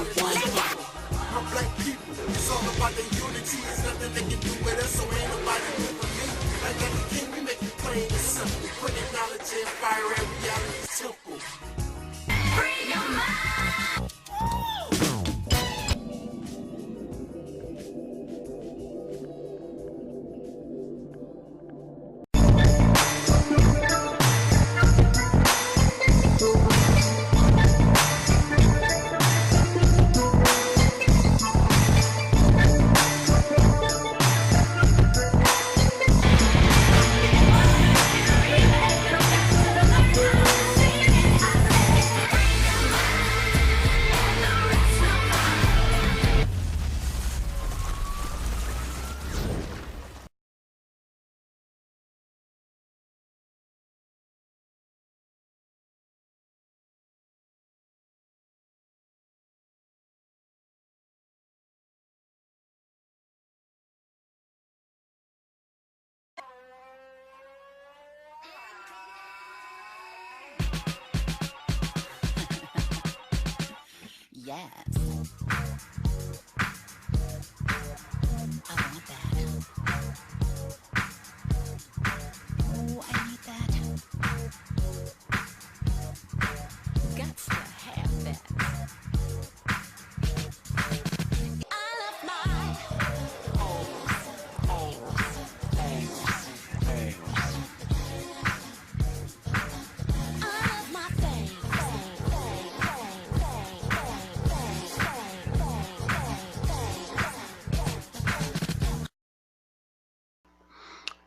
My black people, it's all about the unity. It's nothing they can do with us, so ain't nobody do for me. Like the king, we make it plain and simple. Putting knowledge and fire at reality temple. Free your mind. Yes. I want that. Oh, I need that. Got to have that. I love my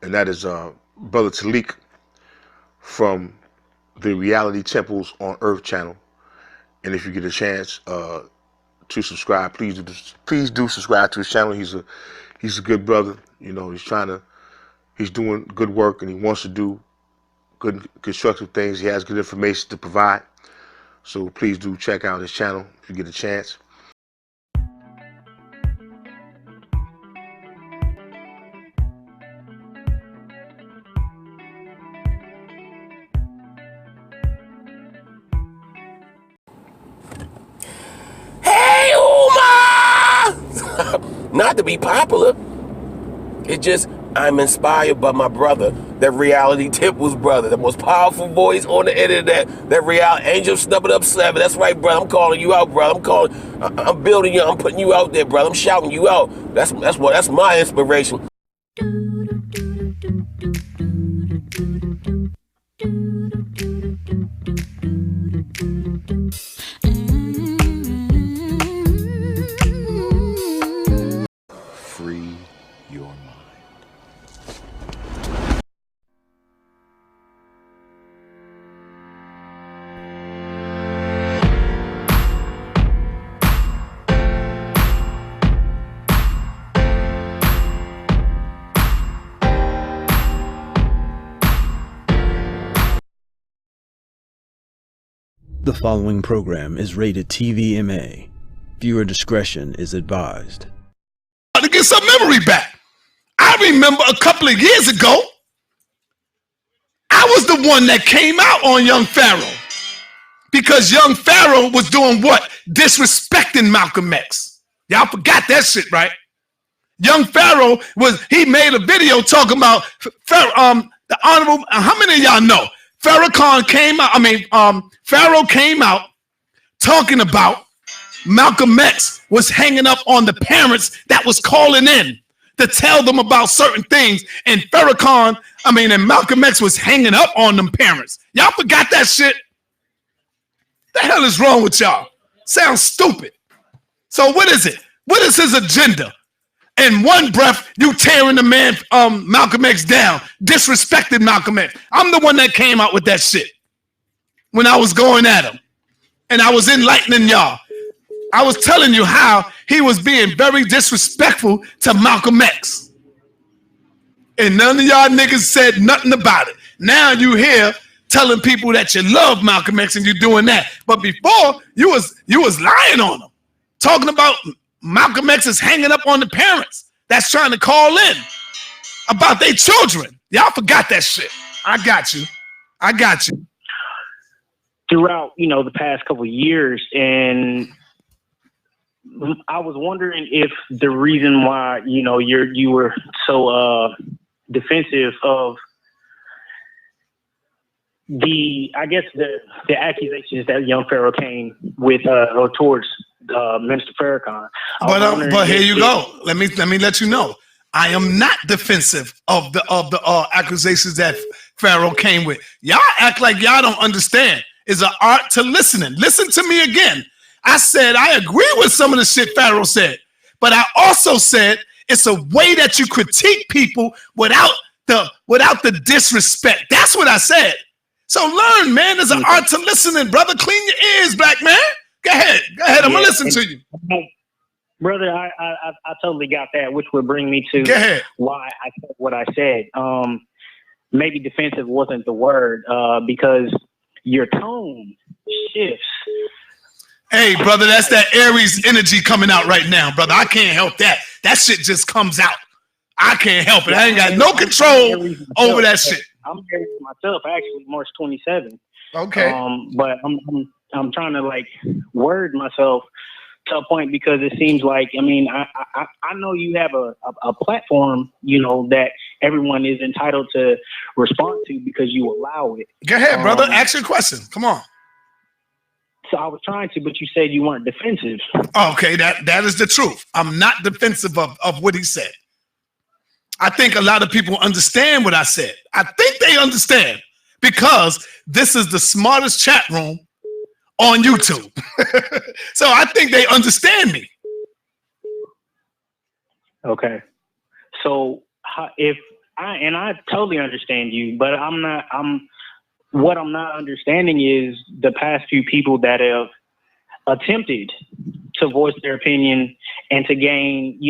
and that is Brother Taalik from the Reality Temples on Earth channel. And if you get a chance to subscribe, please do subscribe to his channel. He's a good brother. You know, he's doing good work, and he wants to do good constructive things. He has good information to provide. So please do check out his channel if you get a chance. Hey, Umar! Not to be popular. It's just I'm inspired by my brother, that Reality Temple's brother, the most powerful voice on the internet, that Real Angel Snubbing Up 7. That's right, brother. I'm calling you out, brother. I'm building you. I'm putting you out there, brother. I'm shouting you out. That's my inspiration. Free your mind. The following program is rated TVMA. Viewer discretion is advised. To get some memory back. I remember a couple of years ago, I was the one that came out on young Pharaoh because young Pharaoh was doing what? Disrespecting Malcolm X. Y'all forgot that shit, right? Young Pharaoh he made a video talking about the honorable, how many of y'all know? Pharaoh came out talking about Malcolm X was hanging up on the parents that was calling in to tell them about certain things, and and Malcolm X was hanging up on them parents. Y'all forgot that shit? The hell is wrong with y'all? Sounds stupid. So what is it? What is his agenda? In one breath, you tearing the man Malcolm X down, disrespecting Malcolm X. I'm the one that came out with that shit when I was going at him, and I was enlightening y'all. I was telling you how he was being very disrespectful to Malcolm X. And none of y'all niggas said nothing about it. Now you here telling people that you love Malcolm X and you're doing that. But before, you was lying on him, talking about Malcolm X is hanging up on the parents that's trying to call in about their children. Y'all forgot that shit. I got you. Throughout, the past couple of years, and I was wondering if the reason why you were so defensive of the accusations that young Pharaoh came with or towards Minister Farrakhan. But here you go. Let me let you know. I am not defensive of the accusations that Pharaoh came with. Y'all act like y'all don't understand. It's an art to listening. Listen to me again. I said I agree with some of the shit Pharaoh said, but I also said it's a way that you critique people without the disrespect. That's what I said. So learn, man. There's an art to listening, brother. Clean your ears, black man. Go ahead. I'm gonna listen to you, brother. I totally got that, which would bring me to why I said what I said. Maybe defensive wasn't the word because your tone shifts. Hey, brother, that's that Aries energy coming out right now, brother. I can't help that. That shit just comes out. I can't help it. I ain't got no control over that shit. I'm Aries myself, actually, March 27th. Okay. But I'm trying to like word myself to a point because it seems like, I mean, I know you have a platform, that everyone is entitled to respond to because you allow it. Go ahead, brother. Ask your question. Come on. So I was trying to, but you said you weren't defensive. Okay, that is the truth. I'm not defensive of what he said. I think a lot of people understand what I said. I think they understand because this is the smartest chat room on YouTube. So I think they understand me. Okay. So I totally understand you, but what I'm not understanding is the past few people that have attempted to voice their opinion and to gain,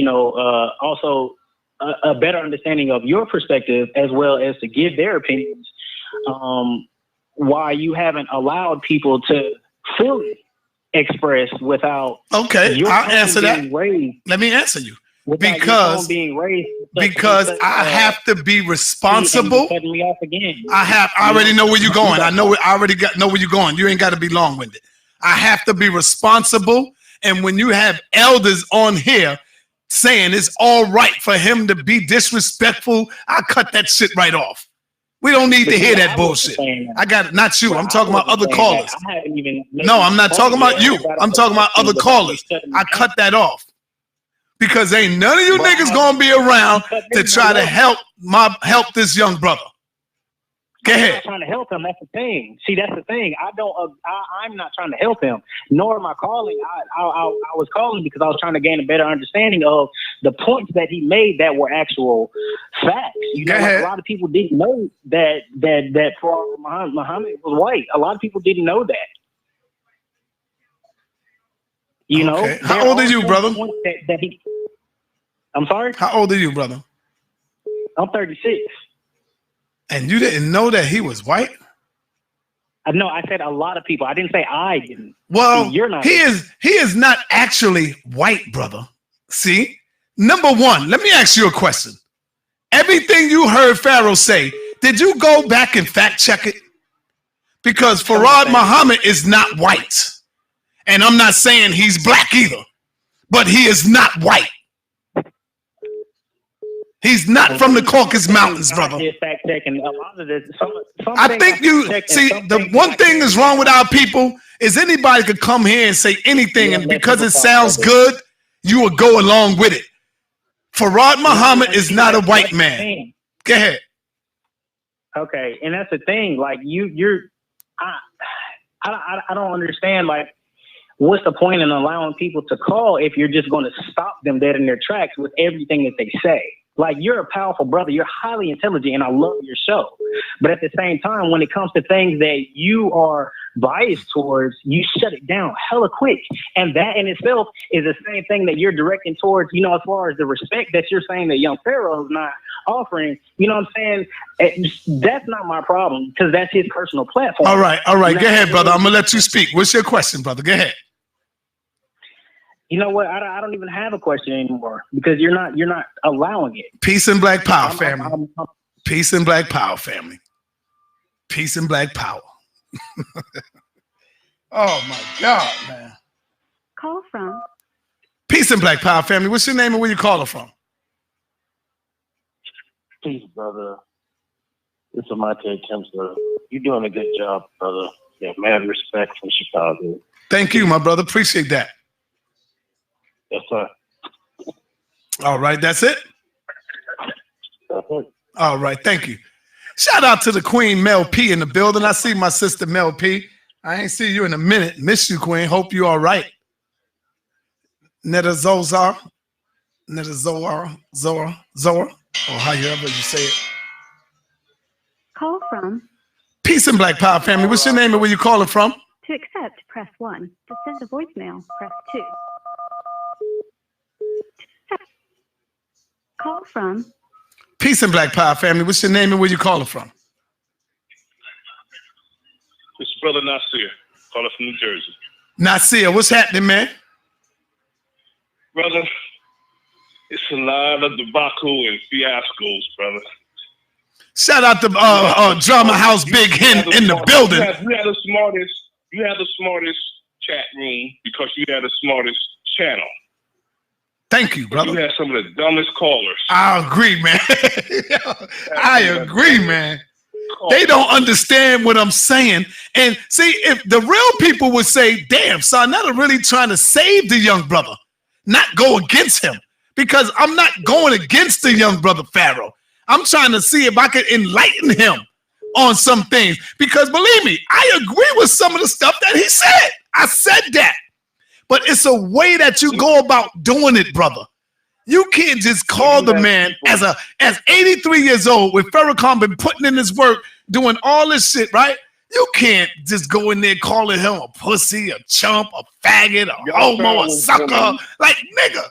also a better understanding of your perspective as well as to give their opinions. Why you haven't allowed people to fully express without I'll answer that. Let me answer you. Because I have to be responsible. Cutting me off again. I already know where you're going. I already know where you're going. You ain't got to be long-winded. I have to be responsible. And when you have elders on here saying it's all right for him to be disrespectful, I cut that shit right off. We don't need to hear that bullshit. I got it. Not you. I'm talking about other callers. No, I'm not talking about you. I'm talking about other callers. I cut that off. Because ain't none of you niggas gonna be around to try to help this young brother. Go ahead. I'm not trying to help him. That's the thing. See, that's the thing. I'm not trying to help him. Nor am I calling. I was calling because I was trying to gain a better understanding of the points that he made that were actual facts. A lot of people didn't know that Pharaoh Muhammad was white. A lot of people didn't know that. Okay. How old are you, brother? I'm sorry? How old are you, brother? I'm 36. And you didn't know that he was white? No, I said a lot of people. I didn't say I didn't. Well, See, you're not. He is not actually white, brother. See? Number one, let me ask you a question. Everything you heard Pharaoh say, did you go back and fact check it? Because Pharaoh Muhammad is not white. And I'm not saying he's black either, but he is not white. He's not from the Caucasus Mountains, brother. I think you see the one thing that's wrong with our people is anybody could come here and say anything, and because it sounds good, you will go along with it. Farad Muhammad is not a white man. Go ahead. Okay, and that's the thing. Like I don't understand. Like, what's the point in allowing people to call if you're just going to stop them dead in their tracks with everything that they say? Like, you're a powerful brother. You're highly intelligent, and I love your show. But at the same time, when it comes to things that you are biased towards, you shut it down hella quick. And that in itself is the same thing that you're directing towards, as far as the respect that you're saying that young Pharaoh is not offering. You know what I'm saying? That's not my problem because that's his personal platform. All right. Go ahead, brother. I'm going to let you speak. What's your question, brother? Go ahead. You know what? I don't even have a question anymore because you're not allowing it. Peace and black power, family. Peace and black power, family. Peace and black power. Oh my God, man. Call from Peace and Black Power family. What's your name and where you calling from? Peace, brother. This is Micah Kempster. You're doing a good job, brother. Yeah, mad respect from Chicago. Thank you, my brother. Appreciate that. Yes, sir. All right, that's it? That's it. All right, thank you. Shout out to the Queen Mel P in the building. I see my sister Mel P. I ain't see you in a minute. Miss you, Queen. Hope you all right. Netta Zora, or however you say it. Call from. Peace and Black Power family. What's your name and where you calling from? To accept, press 1. To send a voicemail, press 2. Call from. Peace and Black Power family. What's your name and where you calling from? It's Brother Nasir, calling from New Jersey. Nasir, what's happening, man? Brother, it's a lot of debacle and fiascos, brother. Shout out to Drama House Big Hen in the building. You had the smartest chat room because you had the smartest channel. Thank you, brother. You had some of the dumbest callers. I agree, man. I agree, man. They don't understand what I'm saying. And see, if the real people would say, damn, son, not really trying to save the young brother, not go against him. Because I'm not going against the young brother Pharaoh. I'm trying to see if I can enlighten him on some things. Because believe me, I agree with some of the stuff that he said. I said that. But it's a way that you go about doing it, brother. You can't just call the man as 83 years old with Farrakhan been putting in his work, doing all this shit, right? You can't just go in there calling him a pussy, a chump, a faggot, a homo, a sucker. Like, nigga,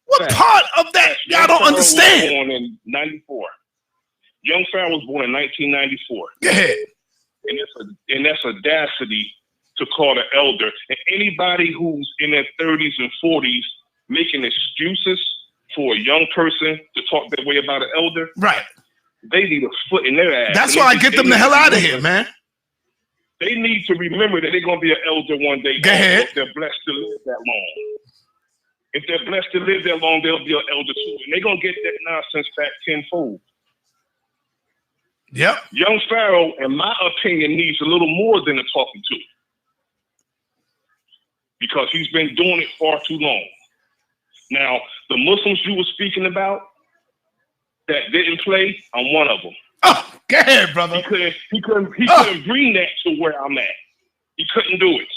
what part of that y'all don't understand? Born in 94. Young Pharaoh was born in 1994. Go ahead. And that's audacity to call the elder. And anybody who's in their 30s and 40s making excuses for a young person to talk that way about an elder, right? They need a foot in their ass. That's why I get them the hell out of here, man. They need to remember that they're going to be an elder one day. Go ahead. If they're blessed to live that long. If they're blessed to live that long, they'll be an elder too. And they're going to get that nonsense back tenfold. Yep. Young Pharaoh, in my opinion, needs a little more than a talking to. Because he's been doing it far too long. Now, the Muslims you were speaking about that didn't play, I'm one of them. Oh, go ahead, brother. He couldn't bring that to where I'm at. He couldn't do it.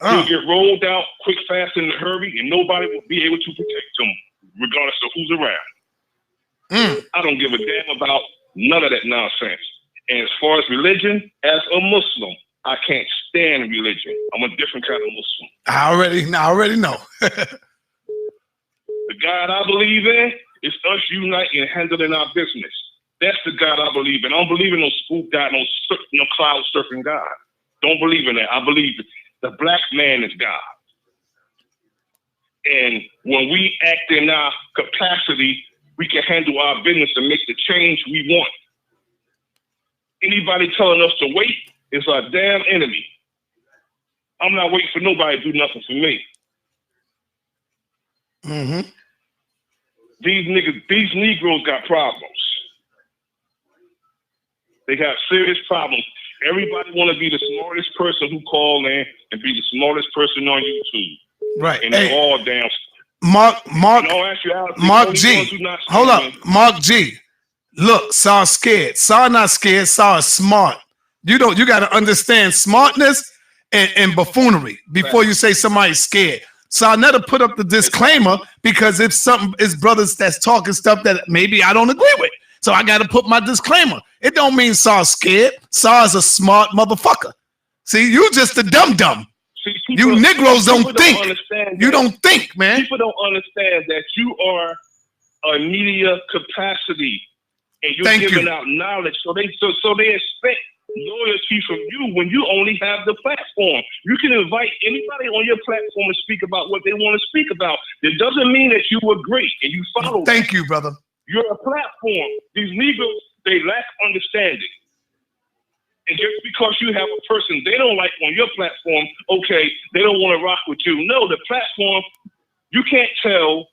He'll get rolled out quick, fast, in a hurry, and nobody will be able to protect him, regardless of who's around. I don't give a damn about none of that nonsense. And as far as religion, as a Muslim, I can't stand religion. I'm a different kind of Muslim. I already know. The God I believe in is us uniting and handling our business. That's the God I believe in. I don't believe in no spook God, no cloud surfing God. Don't believe in that. I believe the black man is God. And when we act in our capacity, we can handle our business and make the change we want. Anybody telling us to wait is our damn enemy. I'm not waiting for nobody to do nothing for me. Mm-hmm. These Negroes got problems. They got serious problems. Everybody want to be the smartest person who call in and be the smartest person on YouTube. Right. And they're all damn. Mark G. Hold up. Mark G. Look, Saw scared. Saw not scared. Saw is smart. You got to understand smartness and buffoonery before you say somebody's scared. So I never put up the disclaimer because if something is brothers that's talking stuff that maybe I don't agree with. So I got to put my disclaimer. It don't mean Saw's scared. Saw is a smart motherfucker. See, you just a dumb. See, you Negroes don't think. You don't think, man. People don't understand that you are a media capacity and you're giving out knowledge. So they expect loyalty from you when you only have the platform. You can invite anybody on your platform to speak about what they want to speak about. It doesn't mean that you agree and you follow. Thank you, brother. You're a platform. These Negroes, they lack understanding. And just because you have a person they don't like on your platform, okay, they don't want to rock with you. No, the platform, You can't tell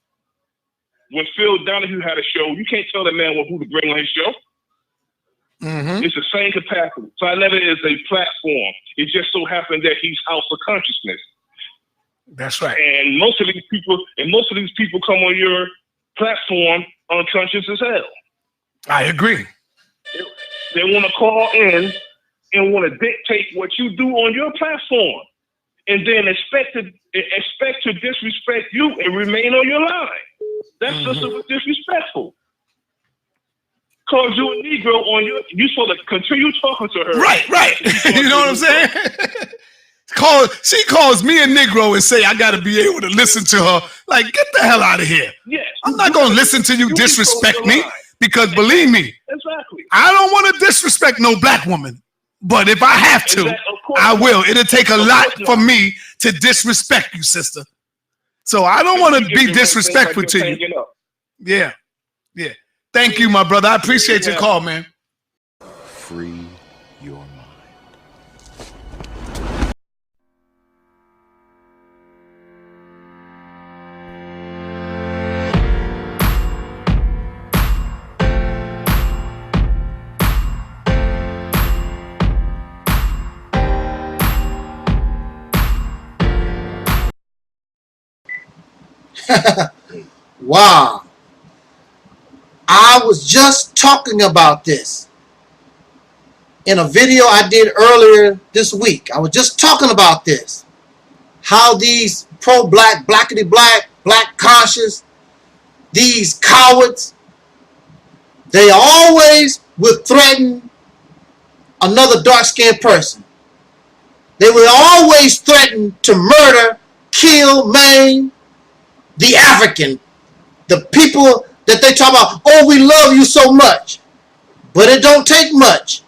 when Phil Donahue had a show, you can't tell that man who to bring on his show. Mm-hmm. It's the same capacity. Siletta is a platform. It just so happened that he's House of Consciousness. That's right. And most of these people come on your platform unconscious as hell. I agree. They want to call in and want to dictate what you do on your platform, and then expect to disrespect you and remain on your line. That's just disrespectful. Cause you a Negro on you supposed to continue talking to her. Right. You know what I'm saying? She calls me a Negro and say I got to be able to listen to her. Like, get the hell out of here. Yes. I'm not going to listen to you disrespect me because believe me, exactly. I don't want to disrespect no black woman. But if I have to, I will. It'll take a lot for me to disrespect you, sister. So I don't want to be disrespectful to you. Yeah. Thank you, my brother. I appreciate your call, man. Free your mind. Wow. I was just talking about this in a video I did earlier this week. I was just talking about this. How these pro-black, blackity-black, black conscious, these cowards, they always would threaten another dark-skinned person. They would always threaten to murder, kill, maim the African, the people that they talk about. Oh, we love you so much. But it don't take much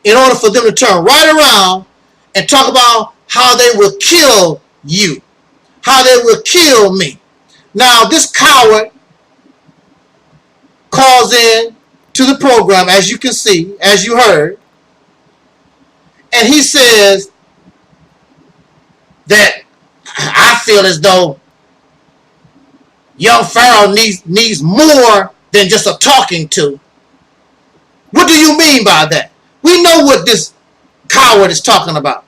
in order for them to turn right around and talk about how they will kill you, how they will kill me. Now, this coward calls in to the program, as you can see, as you heard, and he says that I feel as though young Pharaoh needs more than just a talking to. What do you mean by that? We know what this coward is talking about.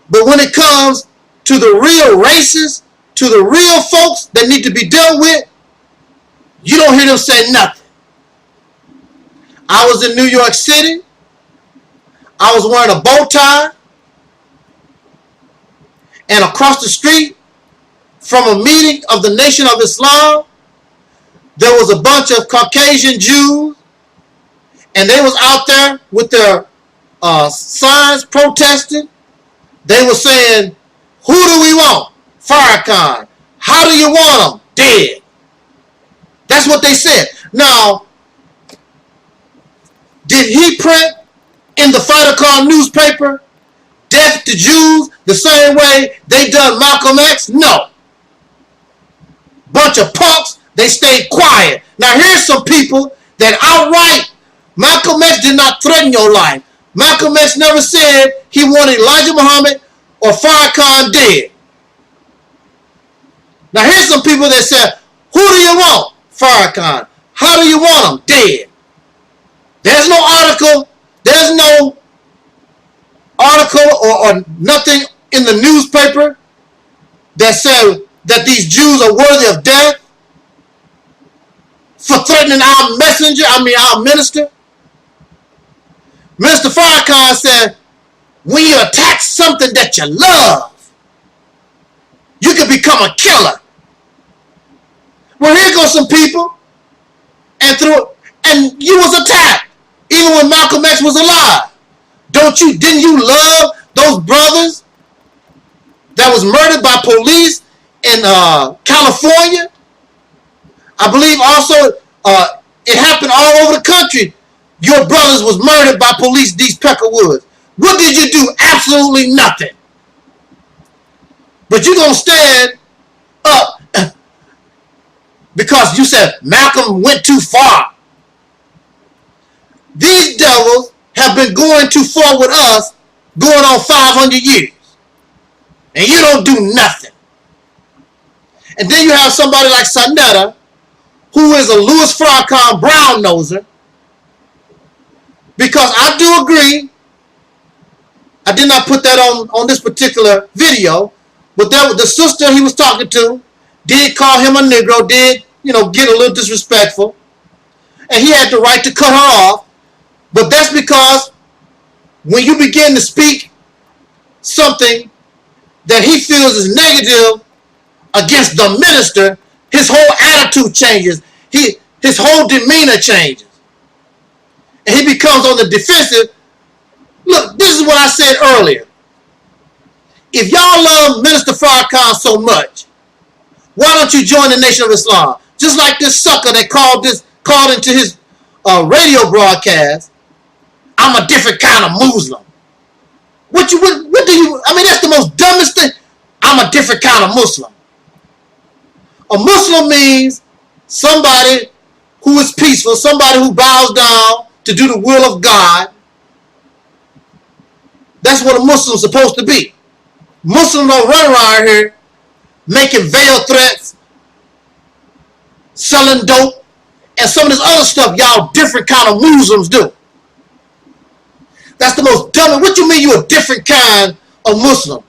But when it comes to the real racists, to the real folks that need to be dealt with, you don't hear them say nothing. I was in New York City. I was wearing a bow tie. And across the street from a meeting of the Nation of Islam, there was a bunch of Caucasian Jews, and they was out there with their signs protesting. They were saying, who do we want? Farrakhan. How do you want them? Dead. That's what they said. Now, did he print in the Farrakhan newspaper, death to Jews, the same way they done Malcolm X? No. Bunch of punks, they stayed quiet. Now here's some people that outright, Malcolm X did not threaten your life. Malcolm X never said he wanted Elijah Muhammad or Farrakhan dead. Now here's some people that said, who do you want? Farrakhan. How do you want them? Dead. There's no article, or nothing in the newspaper that said that these Jews are worthy of death for threatening our messenger, our minister. Minister Farrakhan said, when you attack something that you love, you can become a killer. Well, here goes some people, and you was attacked, even when Malcolm X was alive. Didn't you love those brothers that was murdered by police in California? I believe also it happened all over the country. Your brothers was murdered by police, these Peckerwoods. What did you do? Absolutely nothing. But you're going to stand up because you said Malcolm went too far. These devils have been going too far with us, going on 500 years. and you don't do nothing. And then you have somebody like Sanetta, who is a Louis Farrakhan brown noser, because I do agree, I did not put that on this particular video, but that the sister he was talking to did call him a Negro, did, get a little disrespectful, and he had the right to cut her off. But that's because when you begin to speak something that he feels is negative against the minister, his whole attitude changes. His whole demeanor changes. And he becomes on the defensive. Look, this is what I said earlier. If y'all love Minister Farrakhan so much, why don't you join the Nation of Islam? Just like this sucker that called into his radio broadcast, I'm a different kind of Muslim. What do you, that's the most dumbest thing. I'm a different kind of Muslim. A Muslim means somebody who is peaceful, somebody who bows down to do the will of God. That's what a Muslim is supposed to be. Muslims don't run around here making veil threats, selling dope, and some of this other stuff y'all different kind of Muslims do. That's the most dumb. What you mean you a different kind of Muslim?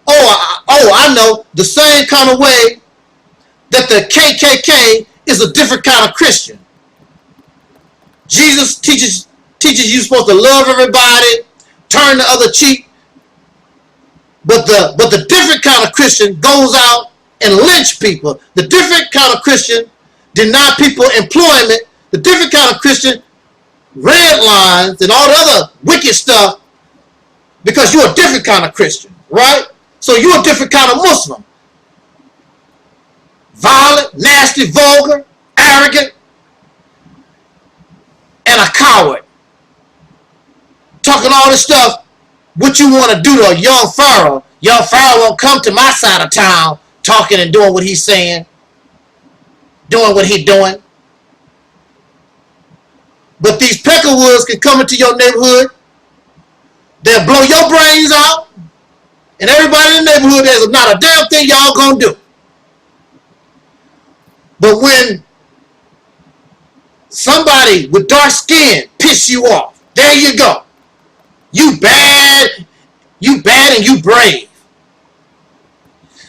I know. The same kind of way that the KKK is a different kind of Christian. Jesus teaches you supposed to love everybody, turn the other cheek. But the different kind of Christian goes out and lynch people. The different kind of Christian deny people employment. The different kind of Christian red lines and all the other wicked stuff because you're a different kind of Christian, right? So you're a different kind of Muslim. Violent, nasty, vulgar, arrogant, and a coward. Talking all this stuff, what you want to do to a young Pharaoh. Young Pharaoh won't come to my side of town talking and doing what he's saying, doing what he's doing. But these Peckerwoods can come into your neighborhood, they'll blow your brains out, and everybody in the neighborhood, there's not a damn thing y'all gonna do. But when somebody with dark skin piss you off, there you go. You bad and you brave.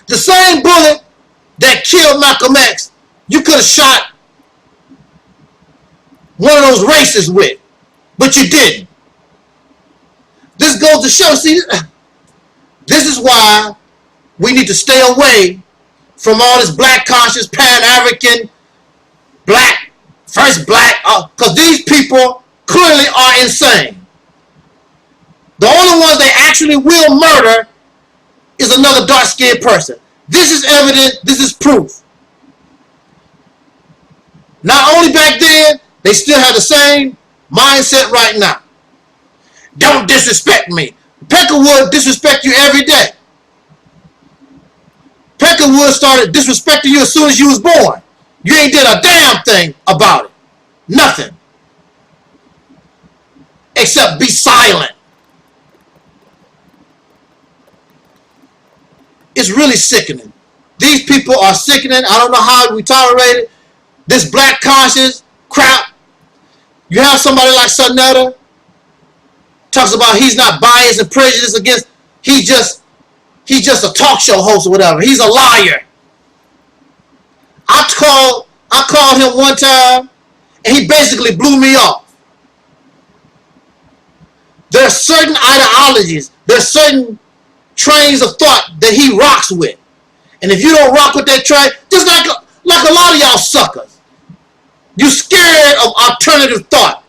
The same bullet that killed Malcolm X, you could have shot one of those racists with, but you didn't. This goes to show, see, this is why we need to stay away from all this black conscious, Pan-African, black, first black, because these people clearly are insane. The only ones they actually will murder is another dark-skinned person. This is evident, this is proof. Not only back then, they still have the same mindset right now. Don't disrespect me. Peckerwood disrespect you every day. Peckerwood started disrespecting you as soon as you was born. You ain't did a damn thing about it. Nothing. Except be silent. It's really sickening. These people are sickening. I don't know how we tolerate it. This black conscious crap. You have somebody like Sanetta talks about he's not biased and prejudiced against. He's just a talk show host or whatever. He's a liar. I called him one time and he basically blew me off. There are certain ideologies, there are certain trains of thought that he rocks with. And if you don't rock with that train, just like a lot of y'all suckers, you're scared of alternative thought.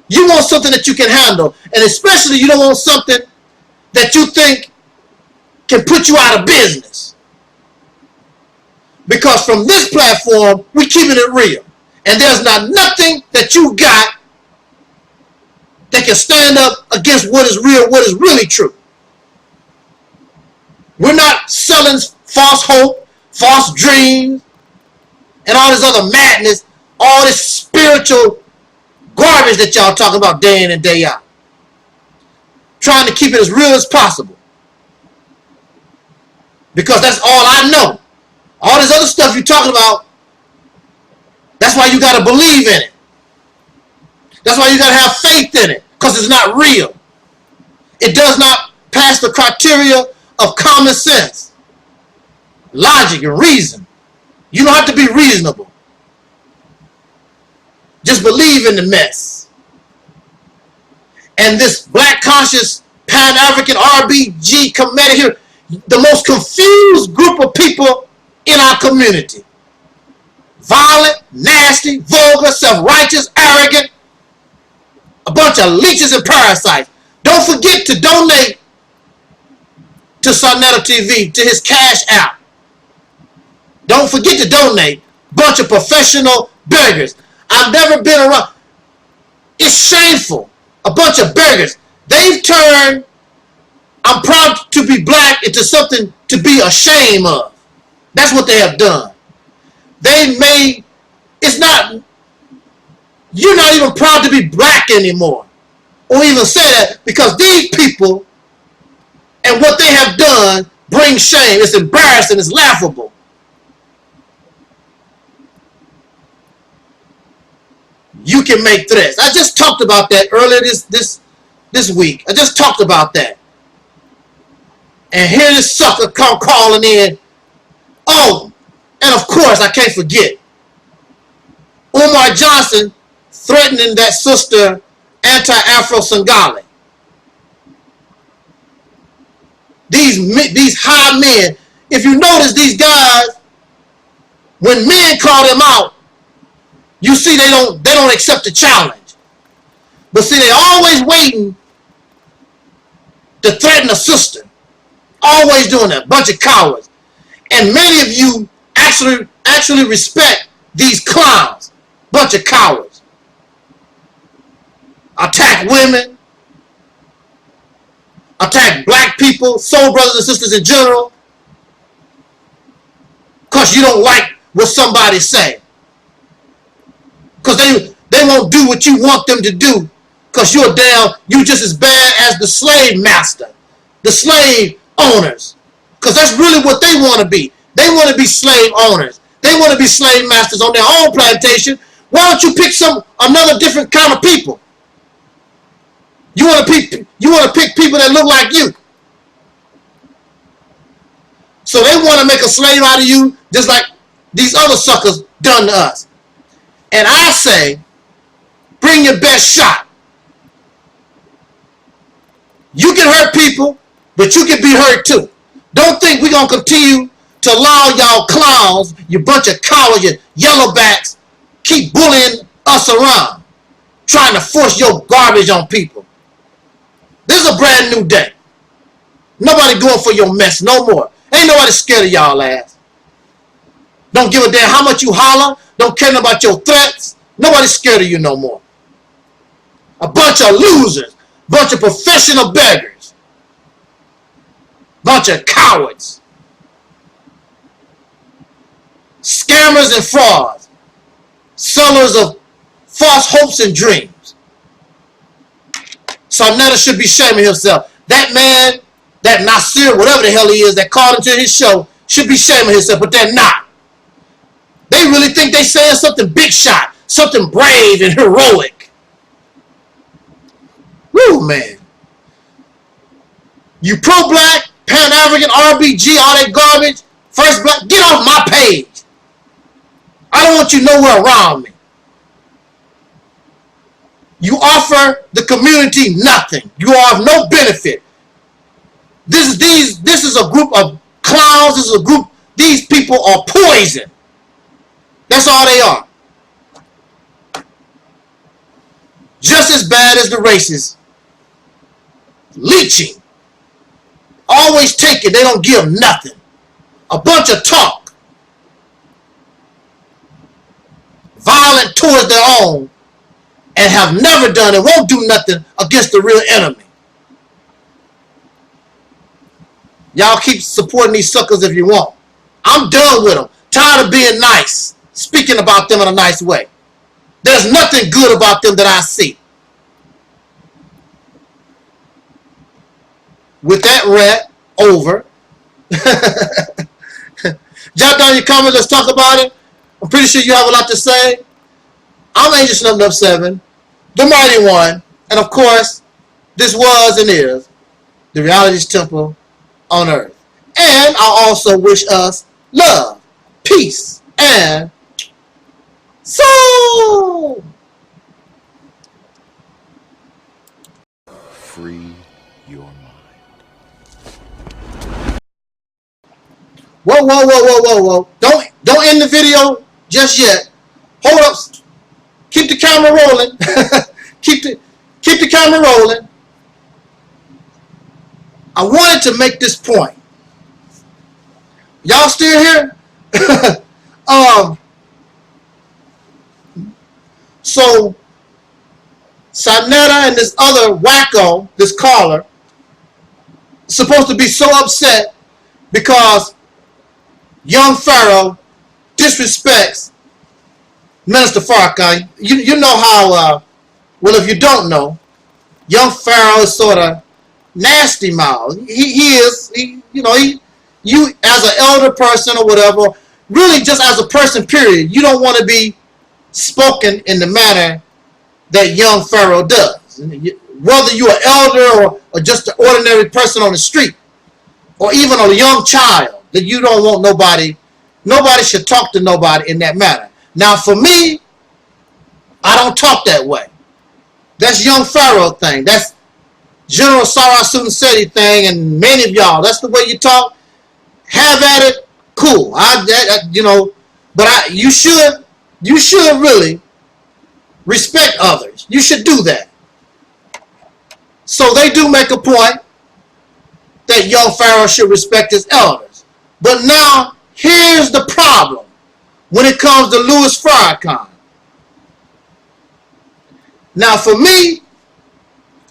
You want something that you can handle, and especially you don't want something that you think can put you out of business. Because from this platform, we're keeping it real. And there's not nothing that you got that can stand up against what is real, what is really true. We're not selling false hope, false dreams, and all this other madness, all this spiritual garbage that y'all talking about day in and day out. Trying to keep it as real as possible. because that's all I know. All this other stuff you're talking about, that's why you got to believe in it. That's why you got to have faith in it, because it's not real. It does not pass the criteria of common sense, logic, and reason. You don't have to be reasonable. Just believe in the mess. And this black conscious Pan-African RBG committee here, the most confused group of people in our community. Violent, nasty, vulgar, self-righteous, arrogant, a bunch of leeches and parasites. Don't forget to donate to Sonetta TV, to his Cash App. Don't forget to donate. Bunch of professional beggars. I've never been around. It's shameful. A bunch of beggars. They've turned I'm proud to be black into something to be ashamed of. That's what they have done. They made, it's not, you're not even proud to be black anymore. Or even say that, because these people and what they have done bring shame. It's embarrassing. It's laughable. You can make threats. I just talked about that earlier this week. I just talked about that. And here this sucker come calling in. Oh, and of course I can't forget Umar Johnson threatening that sister Anti-Afro Sangali. These high men. If you notice, these guys, when men call them out, you see they don't accept the challenge. But see, they always waiting to threaten a sister. Always doing that. Bunch of cowards. And many of you actually respect these clowns. Bunch of cowards. Attack women. Attack black people, soul brothers and sisters in general. Because you don't like what somebody say. Because they won't do what you want them to do. Because you just as bad as the slave master. The slave owners. Because that's really what they want to be. They want to be slave owners. They want to be slave masters on their own plantation. Why don't you pick another different kind of people? You want to pick people that look like you. So they want to make a slave out of you just like these other suckers done to us. And I say, bring your best shot. You can hurt people, but you can be hurt too. Don't think we're going to continue to allow y'all clowns, you bunch of cowards, you yellowbacks, keep bullying us around, trying to force your garbage on people. This is a brand new day. Nobody going for your mess no more. Ain't nobody scared of y'all ass. Don't give a damn how much you holler. Don't care about your threats. Nobody's scared of you no more. A bunch of losers. Bunch of professional beggars. Bunch of cowards. Scammers and frauds. Sellers of false hopes and dreams. Sonetta should be shaming himself. That man, that Nasir, whatever the hell he is, that called into his show, should be shaming himself, but they're not. They really think they saying something big shot, something brave and heroic. Woo, man. You pro-black, Pan-African, RBG, all that garbage, first black, get off my page. I don't want you nowhere around me. You offer the community nothing. You are of no benefit. This is a group of clowns. This is a group. These people are poison. That's all they are. Just as bad as the racists. Leeching. Always taking. They don't give nothing. A bunch of talk. Violent towards their own. And have never done and won't do nothing against the real enemy. Y'all keep supporting these suckers if you want. I'm done with them. Tired of being nice. Speaking about them in a nice way. There's nothing good about them that I see. With that rant over, Jot down your comments. Let's talk about it. I'm pretty sure you have a lot to say. I'm Angel Snuff 7, the Mighty One, and of course, this was and is the Reality's Temple on Earth. And I also wish us love, peace, and soul. Free your mind. Whoa, whoa, whoa, whoa, whoa, whoa. Don't end the video just yet. Hold up. Keep the camera rolling. keep the camera rolling. I wanted to make this point. Y'all still here? So Sanetta and this other wacko, this caller, supposed to be so upset because young Pharaoh disrespects Minister Farrakhan. You know how, well, if you don't know, young Pharaoh is sort of nasty mouth. You as an elder person or whatever, really just as a person, period, you don't want to be spoken in the manner that young Pharaoh does. Whether you're an elder or just an ordinary person on the street, or even a young child, that you don't want nobody should talk to nobody in that manner. Now for me, I don't talk that way. That's young Pharaoh thing. That's General Sarah Seti thing, and many of y'all, that's the way you talk. Have at it, cool. But you should really respect others. You should do that. So they do make a point that young Pharaoh should respect his elders. But now, here's the problem when it comes to Louis Farrakhan. Now, for me,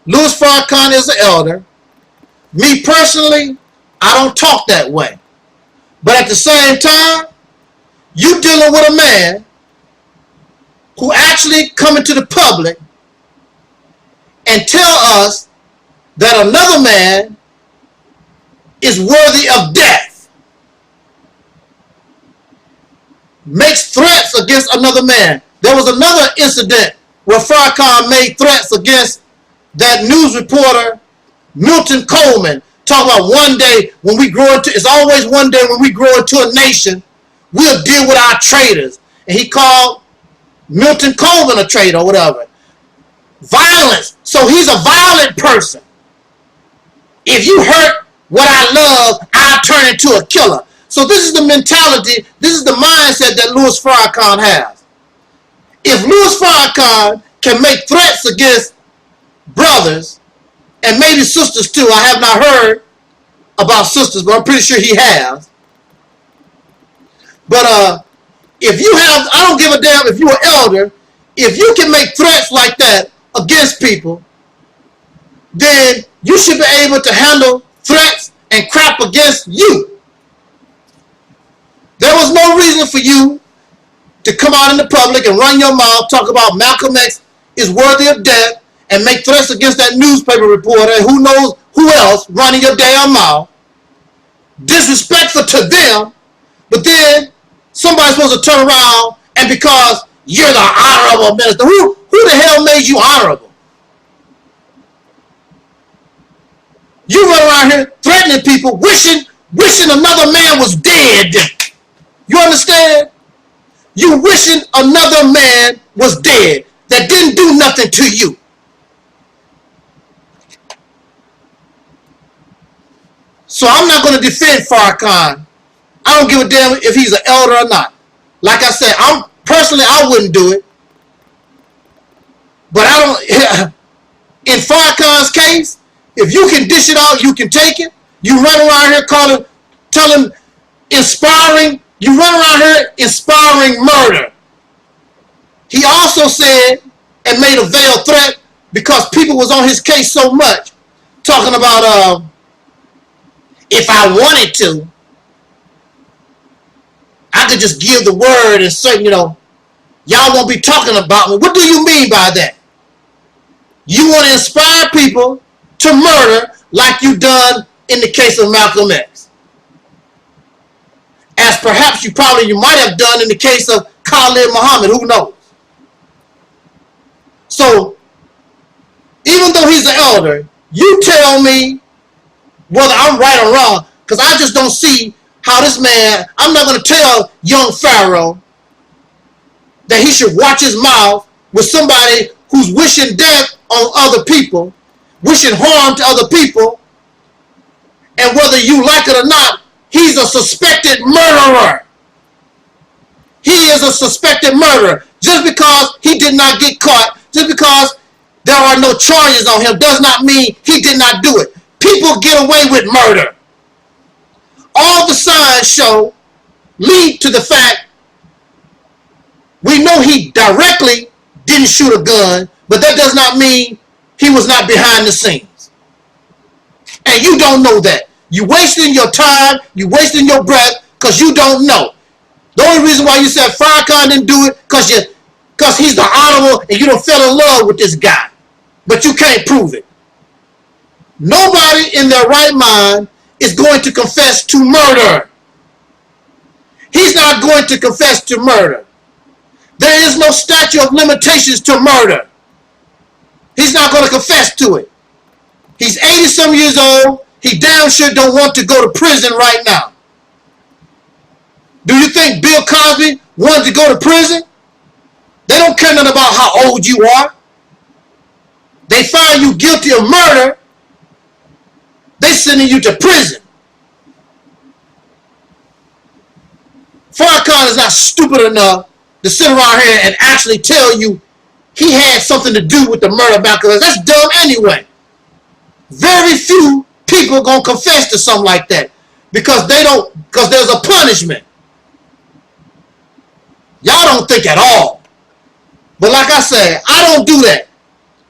Louis Farrakhan is an elder. Me personally, I don't talk that way. But at the same time, you dealing with a man who actually come into the public and tell us that another man is worthy of death, makes threats against another man. There was another incident where Farrakhan made threats against that news reporter, Milton Coleman, talking about one day when we grow into, it's always one day when we grow into a nation, we'll deal with our traitors. And he called Milton Coleman a traitor or whatever. Violence. So he's a violent person. If you hurt what I love, I'll turn into a killer. So this is the mentality, this is the mindset that Louis Farrakhan has. If Louis Farrakhan can make threats against brothers, and maybe sisters too, I have not heard about sisters, but I'm pretty sure he has. But if you have, I don't give a damn if you're an elder, if you can make threats like that against people, then you should be able to handle threats and crap against you. There was no reason for you to come out in the public and run your mouth, talk about Malcolm X is worthy of death, and make threats against that newspaper reporter and who knows who else running your damn mouth. Disrespectful to them, but then somebody's supposed to turn around and because you're the honorable minister, who the hell made you honorable? You run around here threatening people, wishing another man was dead. You understand? You wishing another man was dead that didn't do nothing to you. So I'm not going to defend Farrakhan. I don't give a damn if he's an elder or not. Like I said, I wouldn't do it. But I don't. In Farrakhan's case, if you can dish it out, you can take it. You run around here telling, inspiring. You run around here inspiring murder. He also said and made a veiled threat because people was on his case so much, talking about if I wanted to, I could just give the word and say, y'all won't be talking about me. What do you mean by that? You want to inspire people to murder like you done in the case of Malcolm X. as perhaps you might have done in the case of Khalid Muhammad, who knows? So, even though he's an elder, you tell me whether I'm right or wrong, because I just don't see how this man, I'm not going to tell young Pharaoh that he should watch his mouth with somebody who's wishing death on other people, wishing harm to other people, and whether you like it or not, he's a suspected murderer. He is a suspected murderer. Just because he did not get caught, just because there are no charges on him, does not mean he did not do it. People get away with murder. All the signs lead to the fact we know he directly didn't shoot a gun, but that does not mean he was not behind the scenes. And you don't know that. You're wasting your time, you're wasting your breath, because you don't know. The only reason why you said Farrakhan didn't do it, because he's the honorable and you don't fell in love with this guy. But you can't prove it. Nobody in their right mind is going to confess to murder. He's not going to confess to murder. There is no statute of limitations to murder. He's not going to confess to it. He's 80-some years old. He damn sure don't want to go to prison right now. Do you think Bill Cosby wanted to go to prison? They don't care nothing about how old you are. They find you guilty of murder, they sending you to prison. Farrakhan is not stupid enough to sit around here and actually tell you he had something to do with the murder of Malcolm X. That's dumb anyway. Very few people gonna confess to something like that because there's a punishment. Y'all don't think at all. But like I said, I don't do that.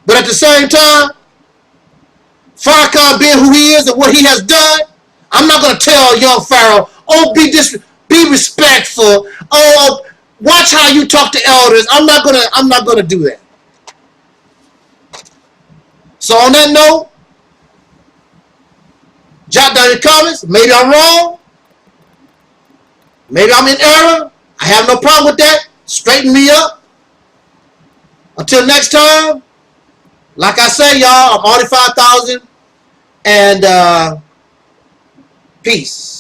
But at the same time, Farrakhan being who he is and what he has done, I'm not going to tell young Pharaoh, oh, be respectful. Oh, watch how you talk to elders. I'm not going to do that. So on that note, jot down your comments. Maybe I'm wrong. Maybe I'm in error. I have no problem with that. Straighten me up. Until next time, like I say, y'all, I'm Artie 5000, and peace.